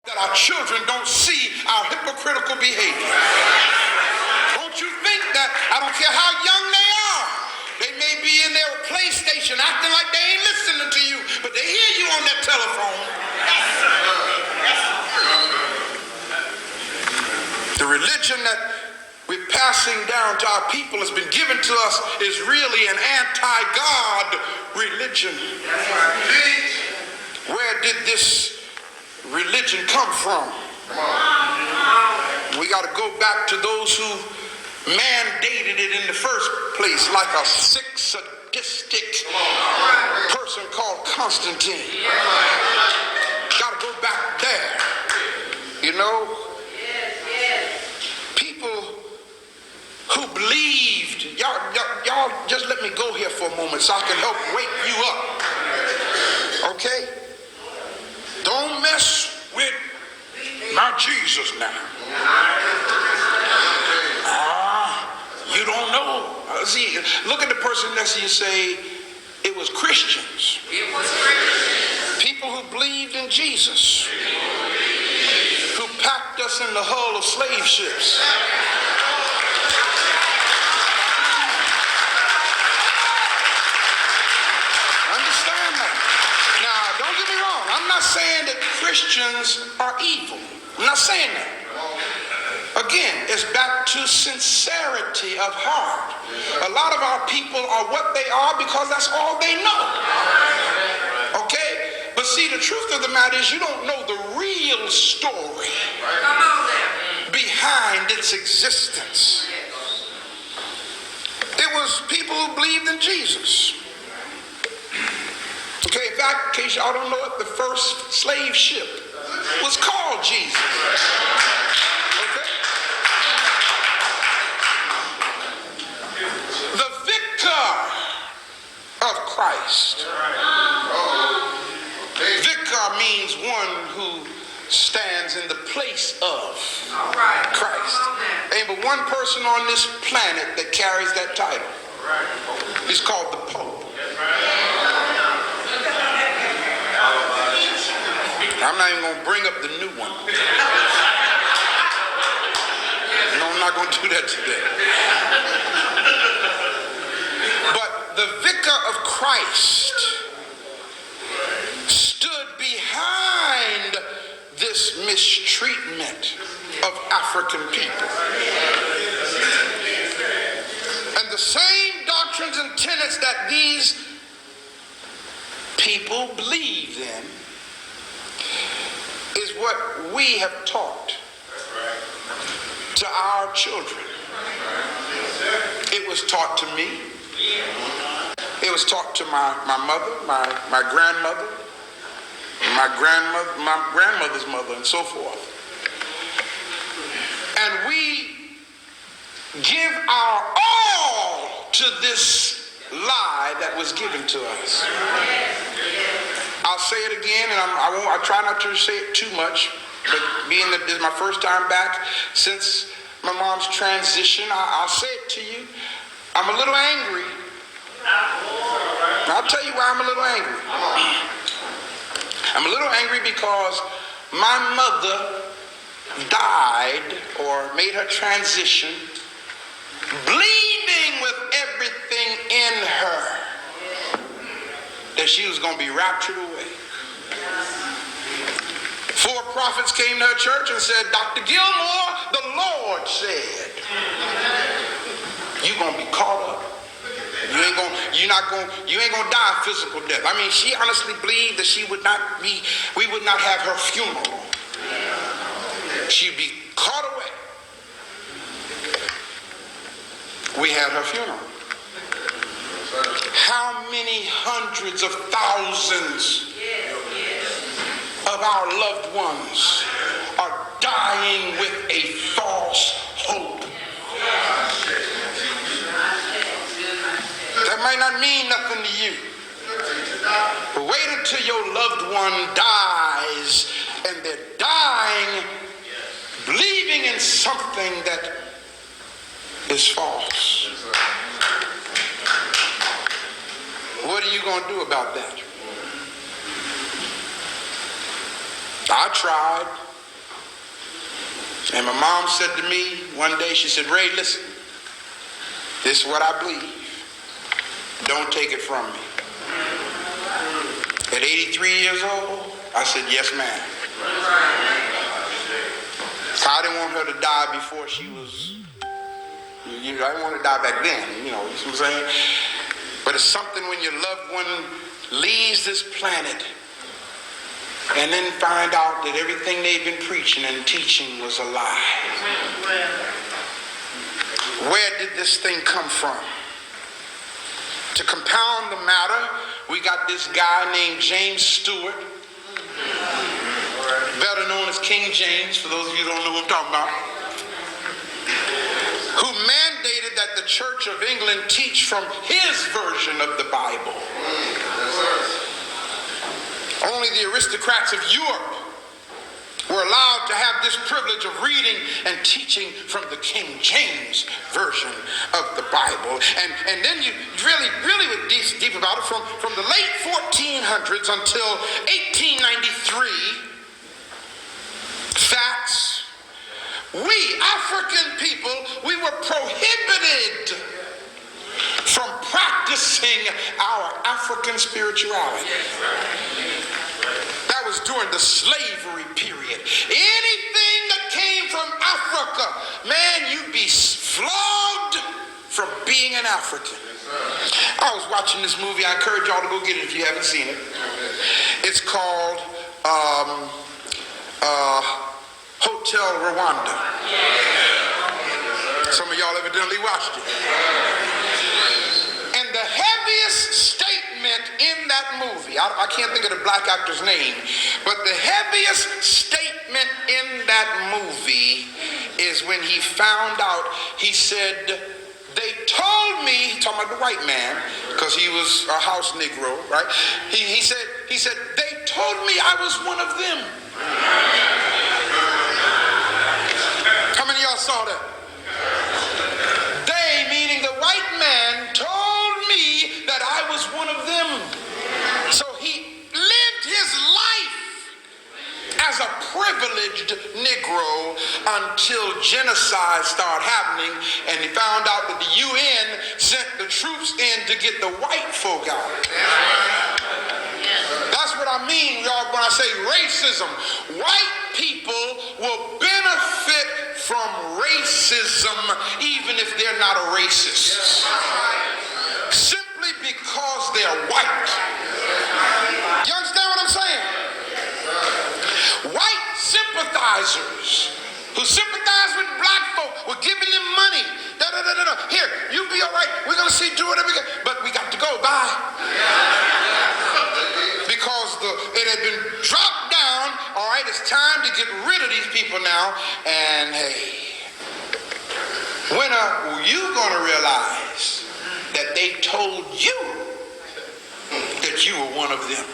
that our children don't see our hypocritical behavior. Don't you think that, I don't care how young they are, they may be in their PlayStation acting like they ain't listening to you, but they hear you on that telephone. The religion that we're passing down to our people has been given to us is really an anti-God religion. Where did this religion come from? We got to go back to those who mandated it in the first place, like a sick, sadistic person called Constantine. Got to go back there. You know, people who believed, y'all just let me go here for a moment so I can help wake you up. Okay? Don't mess with my Jesus now. You don't know. See, look at the person next to you and say, it was Christians. It was Christians. People who believed in Jesus. Who packed us in the hull of slave ships. Understand that. Now, don't get me wrong. I'm not saying that Christians are evil. I'm not saying that. Again, it's back to sincerity of heart. A lot of our people are what they are because that's all they know. Okay? But see, the truth of the matter is you don't know the real story behind its existence. It was people who believed in Jesus. Okay, in fact, in case y'all don't know it, the first slave ship was called Jesus. Okay? The vicar of Christ. Vicar means one who stands in the place of Christ. Ain't but one person on this planet that carries that title. He's called the Pope. I'm not even going to bring up the new one. No, I'm not going to do that today. But the vicar of Christ stood behind this mistreatment of African people. And the same doctrines and tenets that these people believed in is what we have taught to our children. It was taught to me. It was taught to my mother, my grandmother, my grandmother's mother, and so forth. And we give our all to this lie that was given to us. I'll say it again, and I try not to say it too much, but being that this is my first time back since my mom's transition, I'll say it to you. I'm a little angry. I'll tell you why I'm a little angry. I'm a little angry because my mother died or made her transition bleeding with everything in her that she was going to be raptured away. 4 prophets came to her church and said, Dr. Gilmore, the Lord said, you're going to be caught up. You ain't gonna die a physical death. I mean, she honestly believed that we would not have her funeral. She'd be caught away. We had her funeral. How many hundreds of thousands of our loved ones are dying with a false hope? That might not mean nothing to you. But wait until your loved one dies and they're dying believing in something that is false. What are you going to do about that? I tried. And my mom said to me one day, she said, Ray, listen, this is what I believe. Don't take it from me. At 83 years old, I said, yes, ma'am. I didn't want her to die before she was, I didn't want her to die back then, you know what I'm saying? But it's something when your loved one leaves this planet and then find out that everything they've been preaching and teaching was a lie. Where did this thing come from? To compound the matter, we got this guy named James Stewart, better known as King James, for those of you who don't know what I'm talking about, who mandated that the Church of England teach from his version of the Bible. Only the aristocrats of Europe were allowed to have this privilege of reading and teaching from the King James version of the Bible. And then you really were deep about it from the late 1400s until 1893. Facts. We African people, we were prohibited from practicing our African spirituality. That was during the slavery period. Anything that came from Africa, man, you'd be flogged for being an African. I was watching this movie. I encourage y'all to go get it if you haven't seen it. It's called Hotel Rwanda. Some of y'all evidently watched it. And the heaviest statement in that movie, I can't think of the black actor's name, but the heaviest statement in that movie is when he found out, he said, they told me, talking about the white man, because he was a house Negro, right? He said, they told me I was one of them. How many of y'all saw that? They, meaning the white man, told me that I was one of them. So he lived his life as a privileged Negro until genocide started happening, and he found out that the UN sent the troops in to get the white folk out. That's what I mean, y'all, when I say racism. White people will benefit from racism even if they're not a racist. Simply because they're white. You understand what I'm saying? White sympathizers who sympathize with black folk were giving them money. Here, you be all right. We're going to see, do whatever we got. But we got to go. Bye. Because it had been dropped down. All right, it's time to get rid of these people now. And hey, when are you going to realize that they told you that you were one of them?